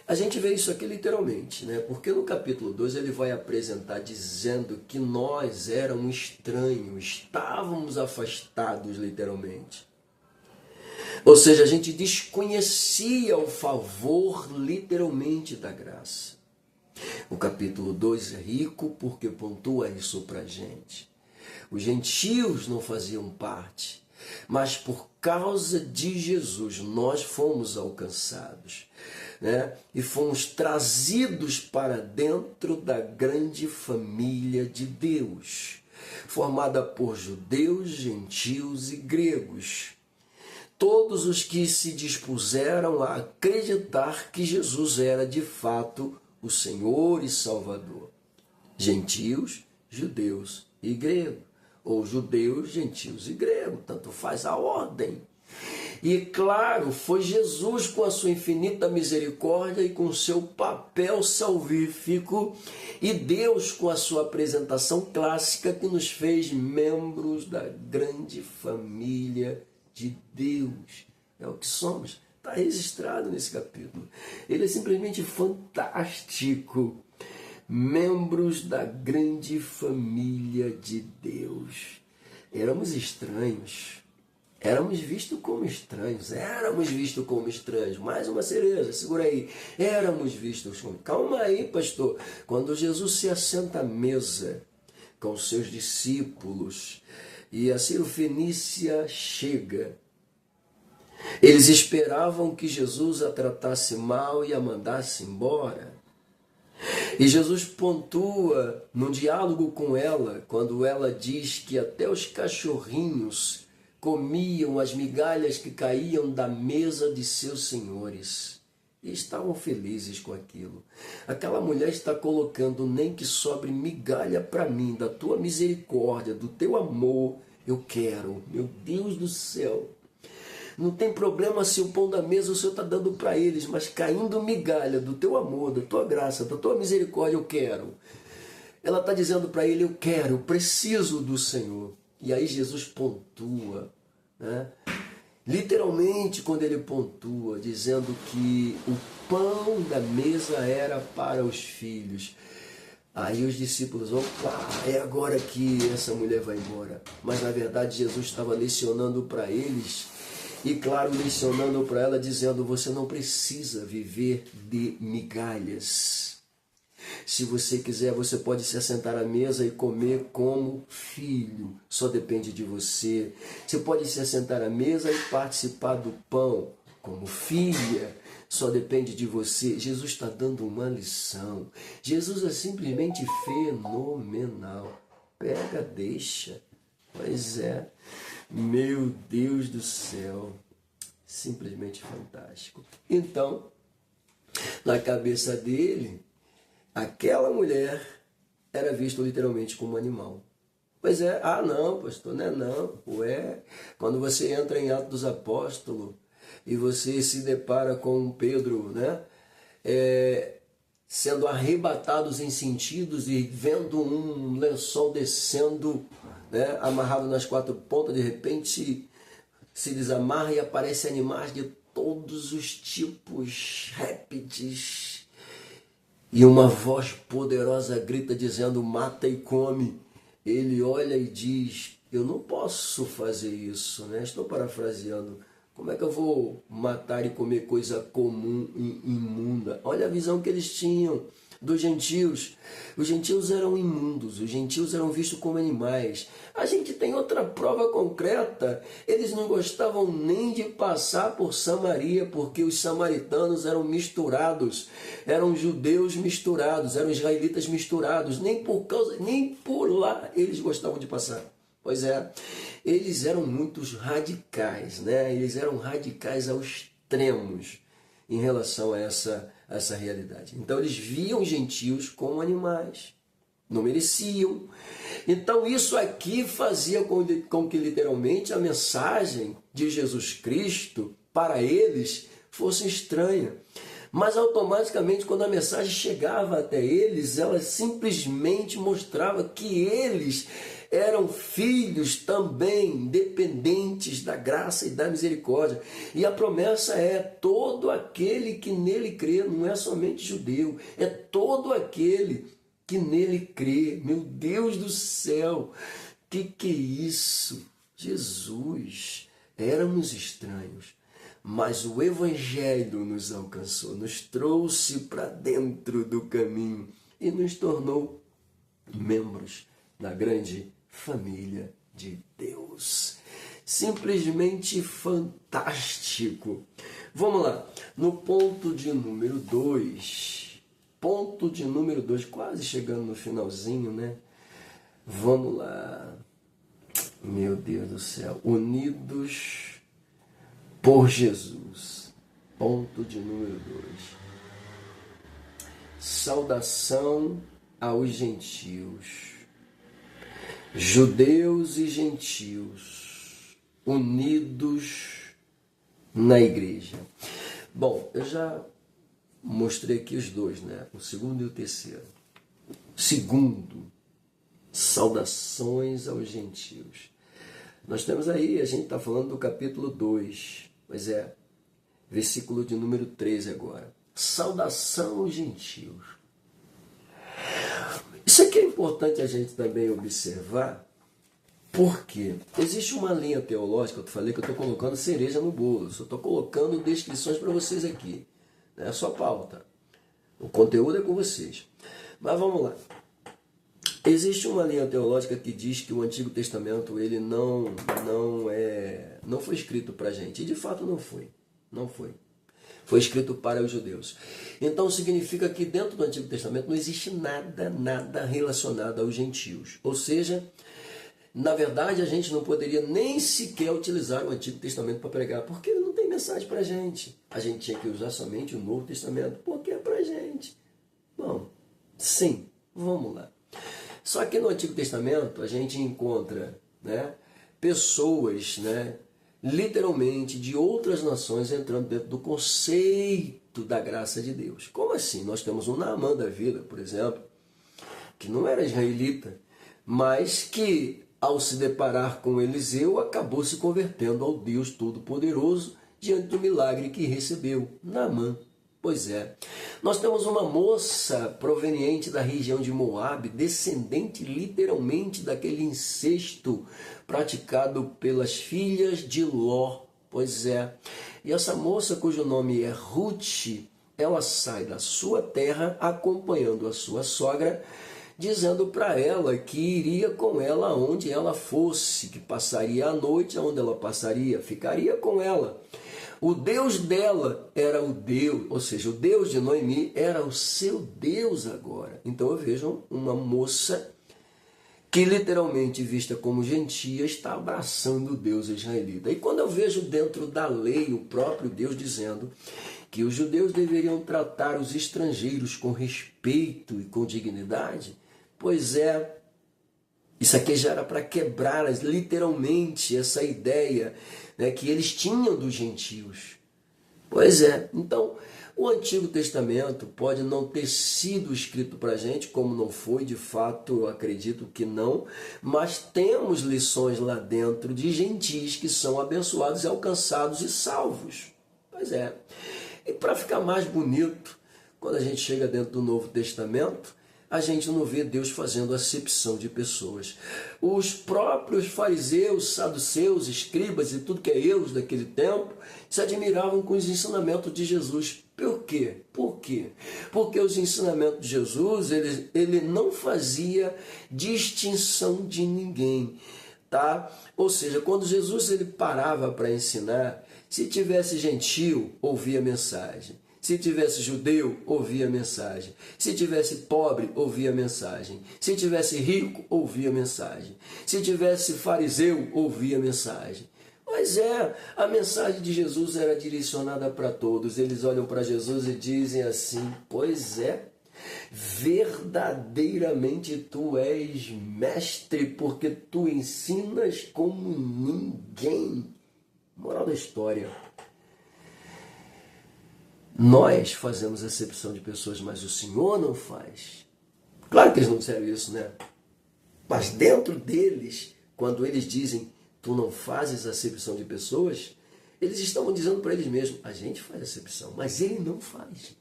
[SPEAKER 1] A gente vê isso aqui literalmente, né? Porque no capítulo 2 ele vai apresentar dizendo que nós éramos estranhos, estávamos afastados literalmente. Ou seja, a gente desconhecia o favor literalmente da graça. O capítulo 2 é rico porque pontua isso pra gente. Os gentios não faziam parte, mas por causa de Jesus nós fomos alcançados, né? E fomos trazidos para dentro da grande família de Deus, formada por judeus, gentios e gregos. Todos os que se dispuseram a acreditar que Jesus era de fato o Senhor e Salvador. Gentios, judeus e gregos. Ou judeus, gentios e gregos. Tanto faz a ordem. E claro, foi Jesus com a sua infinita misericórdia e com seu papel salvífico e Deus com a sua apresentação clássica que nos fez membros da grande família de Deus. É o que somos. Está registrado nesse capítulo. Ele é simplesmente fantástico. Membros da grande família de Deus. Éramos estranhos. Éramos vistos como estranhos. Éramos vistos como estranhos. Mais uma cereja, segura aí. Éramos vistos como... Calma aí, pastor. Quando Jesus se assenta à mesa com os seus discípulos e a Cirofenícia chega, eles esperavam que Jesus a tratasse mal e a mandasse embora. E Jesus pontua num diálogo com ela, quando ela diz que até os cachorrinhos comiam as migalhas que caíam da mesa de seus senhores. E estavam felizes com aquilo. Aquela mulher está colocando: nem que sobre migalha para mim, da tua misericórdia, do teu amor, eu quero. Meu Deus do céu. Não tem problema se o pão da mesa o Senhor está dando para eles, mas caindo migalha do teu amor, da tua graça, da tua misericórdia, eu quero. Ela está dizendo para ele: eu quero, eu preciso do Senhor. E aí Jesus pontua, né? Literalmente, quando ele pontua, dizendo que o pão da mesa era para os filhos. Aí os discípulos: opa, é agora que essa mulher vai embora. Mas na verdade Jesus estava lecionando para eles. E claro, lecionando para ela, dizendo: você não precisa viver de migalhas. Se você quiser, você pode se assentar à mesa e comer como filho. Só depende de você. Você pode se assentar à mesa e participar do pão como filha. Só depende de você. Jesus está dando uma lição. Jesus é simplesmente fenomenal. Pega, deixa. Pois é. Meu Deus do céu, simplesmente fantástico. Então, na cabeça dele, aquela mulher era vista literalmente como animal. Pois é, não, pastor, não é não. Ué, quando você entra em Atos dos Apóstolos e você se depara com Pedro, né? Sendo arrebatados em sentidos e vendo um lençol descendo, né, amarrado nas quatro pontas, de repente se desamarra e aparecem animais de todos os tipos, répteis, e uma voz poderosa grita dizendo: mata e come. Ele olha e diz: eu não posso fazer isso, né? Estou parafraseando. Como é que eu vou matar e comer coisa comum e imunda? Olha a visão que eles tinham. dos gentios. Os gentios eram imundos, os gentios eram vistos como animais. A gente tem outra prova concreta. Eles não gostavam nem de passar por Samaria, porque os samaritanos eram misturados, eram judeus misturados, eram israelitas misturados. Nem por lá eles gostavam de passar. Pois é, eles eram muito radicais, né? Eles eram radicais aos extremos em relação a essa realidade. Então eles viam os gentios como animais, não mereciam. Então isso aqui fazia com que literalmente a mensagem de Jesus Cristo para eles fosse estranha. Mas automaticamente quando a mensagem chegava até eles, ela simplesmente mostrava que eles eram filhos também dependentes da graça e da misericórdia. E a promessa é: todo aquele que nele crê, não é somente judeu, é todo aquele que nele crê. Meu Deus do céu, que é isso? Jesus, éramos estranhos, mas o Evangelho nos alcançou, nos trouxe para dentro do caminho e nos tornou membros da grande família de Deus. Simplesmente fantástico. Vamos lá, no ponto de número 2. Ponto de número 2, quase chegando no finalzinho, né? Vamos lá. Meu Deus do céu. Unidos por Jesus. Ponto de número 2. Saudação aos gentios. Judeus e gentios unidos na igreja. Bom, eu já mostrei aqui os dois, né? O segundo e o terceiro. Segundo, saudações aos gentios. Nós temos aí, a gente está falando do capítulo 2, mas versículo de número 13 agora. Saudação aos gentios. Isso aqui é importante a gente também observar, porque existe uma linha teológica, eu falei que eu estou colocando cereja no bolo, só estou colocando descrições para vocês aqui, não é só pauta, o conteúdo é com vocês. Mas vamos lá. Existe uma linha teológica que diz que o Antigo Testamento ele não foi escrito para a gente, e de fato não foi. Foi escrito para os judeus. Então significa que dentro do Antigo Testamento não existe nada relacionado aos gentios. Ou seja, na verdade a gente não poderia nem sequer utilizar o Antigo Testamento para pregar, porque ele não tem mensagem para a gente. A gente tinha que usar somente o Novo Testamento, porque é para a gente. Bom, sim, vamos lá. Só que no Antigo Testamento a gente encontra, né, pessoas, né, literalmente de outras nações entrando dentro do conceito da graça de Deus. Como assim? Nós temos um Naamã da vida, por exemplo, que não era israelita, mas que ao se deparar com Eliseu acabou se convertendo ao Deus Todo-Poderoso diante do milagre que recebeu. Naamã. Pois é, nós temos uma moça proveniente da região de Moabe, descendente literalmente daquele incesto praticado pelas filhas de Ló. Pois é, e essa moça cujo nome é Ruth, ela sai da sua terra acompanhando a sua sogra, dizendo para ela que iria com ela onde ela fosse, que passaria a noite onde ela passaria, ficaria com ela. O Deus dela era o Deus, ou seja, o Deus de Noemi era o seu Deus agora. Então eu vejo uma moça que literalmente vista como gentia está abraçando o Deus israelita. E quando eu vejo dentro da lei o próprio Deus dizendo que os judeus deveriam tratar os estrangeiros com respeito e com dignidade, pois é, isso aqui já era para quebrar literalmente essa ideia, né, que eles tinham dos gentios. Pois é, então o Antigo Testamento pode não ter sido escrito para a gente, como não foi, de fato, eu acredito que não, mas temos lições lá dentro de gentis que são abençoados e alcançados e salvos. Pois é, e para ficar mais bonito, quando a gente chega dentro do Novo Testamento, a gente não vê Deus fazendo acepção de pessoas. Os próprios fariseus, saduceus, escribas e tudo que é eus daquele tempo se admiravam com os ensinamentos de Jesus. Por quê? Por quê? Porque os ensinamentos de Jesus, ele não fazia distinção de ninguém, tá? Ou seja, quando Jesus ele parava para ensinar, se tivesse gentil, ouvia a mensagem. Se tivesse judeu, ouvia a mensagem. Se tivesse pobre, ouvia a mensagem. Se tivesse rico, ouvia a mensagem. Se tivesse fariseu, ouvia a mensagem. Mas a mensagem de Jesus era direcionada para todos. Eles olham para Jesus e dizem assim: pois é, verdadeiramente tu és mestre, porque tu ensinas como ninguém. Moral da história: nós fazemos acepção de pessoas, mas o Senhor não faz. Claro que eles não disseram isso, né? Mas dentro deles, quando eles dizem tu não fazes acepção de pessoas, eles estavam dizendo para eles mesmos: a gente faz acepção, mas ele não faz.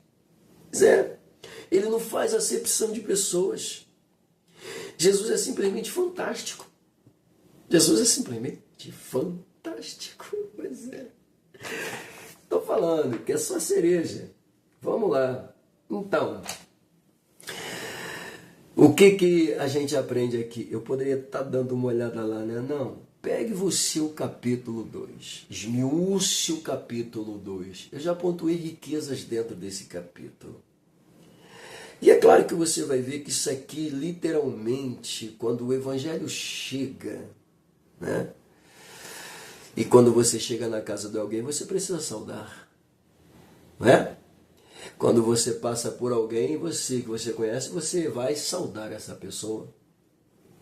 [SPEAKER 1] Ele não faz acepção de pessoas. Jesus é simplesmente fantástico. Jesus é simplesmente fantástico. Pois é. Estou falando que é só cereja. Vamos lá. Então, o que a gente aprende aqui? Eu poderia estar dando uma olhada lá, né? Não. Pegue você o capítulo 2. Esmiúce o capítulo 2. Eu já pontuei riquezas dentro desse capítulo. E é claro que você vai ver que isso aqui, literalmente, quando o evangelho chega, né? E quando você chega na casa de alguém, você precisa saudar, não é? Quando você passa por alguém que você conhece, você vai saudar essa pessoa.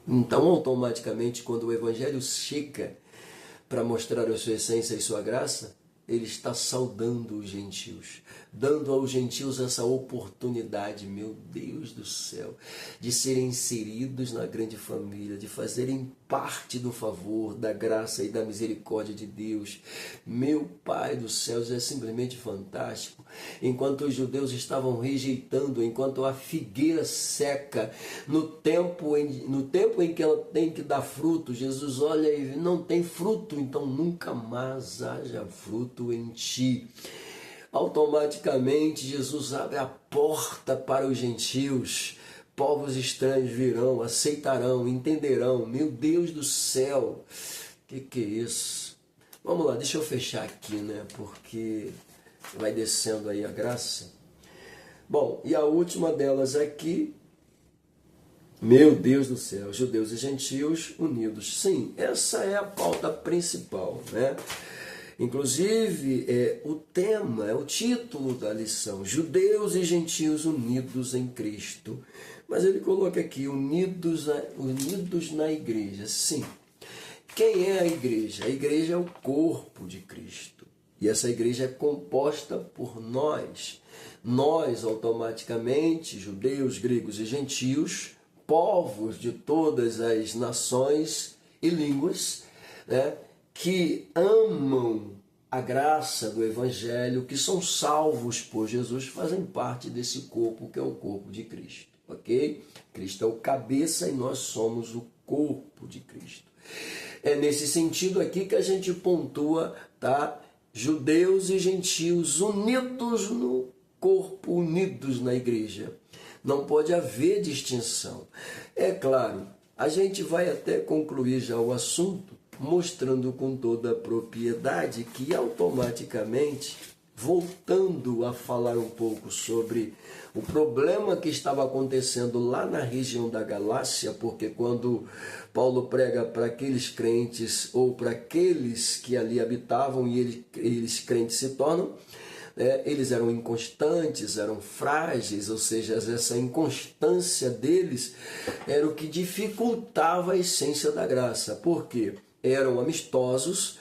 [SPEAKER 1] Então, automaticamente, quando o evangelho chega para mostrar a sua essência e sua graça, ele está saudando os gentios, dando aos gentios essa oportunidade, meu Deus do céu, de serem inseridos na grande família, de fazerem parte do favor, da graça e da misericórdia de Deus. Meu Pai do céu, isso é simplesmente fantástico. Enquanto os judeus estavam rejeitando, enquanto a figueira seca, no tempo em que ela tem que dar fruto, Jesus olha e não tem fruto, então nunca mais haja fruto em ti. Automaticamente Jesus abre a porta para os gentios. Povos estranhos virão, aceitarão, entenderão. Meu Deus do céu, que é isso? Vamos lá, deixa eu fechar aqui, né? Porque vai descendo aí a graça. Bom, e a última delas aqui, meu Deus do céu, judeus e gentios unidos. Sim, essa é a pauta principal, né? Inclusive, o tema, o título da lição: Judeus e Gentios unidos em Cristo. Mas ele coloca aqui, unidos na igreja. Sim. Quem é a igreja? A igreja é o corpo de Cristo. E essa igreja é composta por nós. Nós, automaticamente, judeus, gregos e gentios, povos de todas as nações e línguas, né, que amam a graça do Evangelho, que são salvos por Jesus, fazem parte desse corpo que é o corpo de Cristo, ok? Cristo é o cabeça e nós somos o corpo de Cristo. É nesse sentido aqui que a gente pontua, tá? Judeus e gentios unidos no corpo, unidos na igreja. Não pode haver distinção. É claro, a gente vai até concluir já o assunto, mostrando com toda a propriedade que automaticamente, voltando a falar um pouco sobre o problema que estava acontecendo lá na região da Galácia, porque quando Paulo prega para aqueles crentes ou para aqueles que ali habitavam e eles crentes se tornam, eles eram inconstantes, eram frágeis, ou seja, essa inconstância deles era o que dificultava a essência da graça. Por quê? Eram amistosos,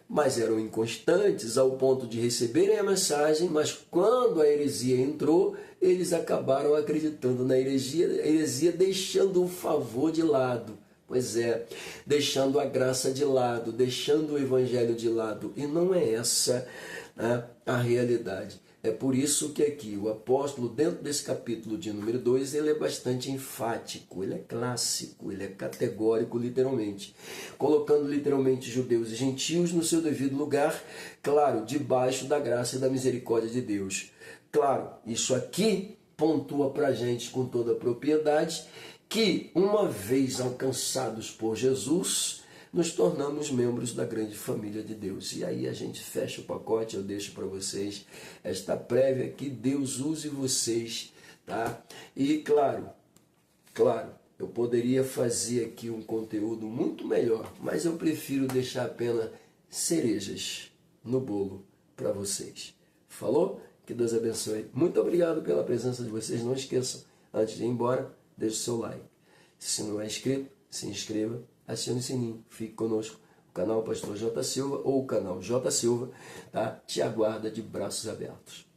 [SPEAKER 1] mas eram inconstantes ao ponto de receberem a mensagem, mas quando a heresia entrou, eles acabaram acreditando na heresia deixando o favor de lado. Pois é, deixando a graça de lado, deixando o evangelho de lado. E não é essa, né, a realidade. É por isso que aqui o apóstolo, dentro desse capítulo de número 2, ele é bastante enfático, ele é clássico, ele é categórico literalmente, colocando literalmente judeus e gentios no seu devido lugar, claro, debaixo da graça e da misericórdia de Deus. Claro, isso aqui pontua para a gente com toda a propriedade que, uma vez alcançados por Jesus, nos tornamos membros da grande família de Deus. E aí a gente fecha o pacote, eu deixo para vocês esta prévia, que Deus use vocês, tá? E claro, eu poderia fazer aqui um conteúdo muito melhor, mas eu prefiro deixar apenas cerejas no bolo para vocês. Falou? Que Deus abençoe. Muito obrigado pela presença de vocês. Não esqueçam, antes de ir embora, deixe o seu like. Se não é inscrito, se inscreva, acione o sininho, fique conosco. O canal Pastor J. Silva ou o canal J. Silva, tá? Te aguarda de braços abertos.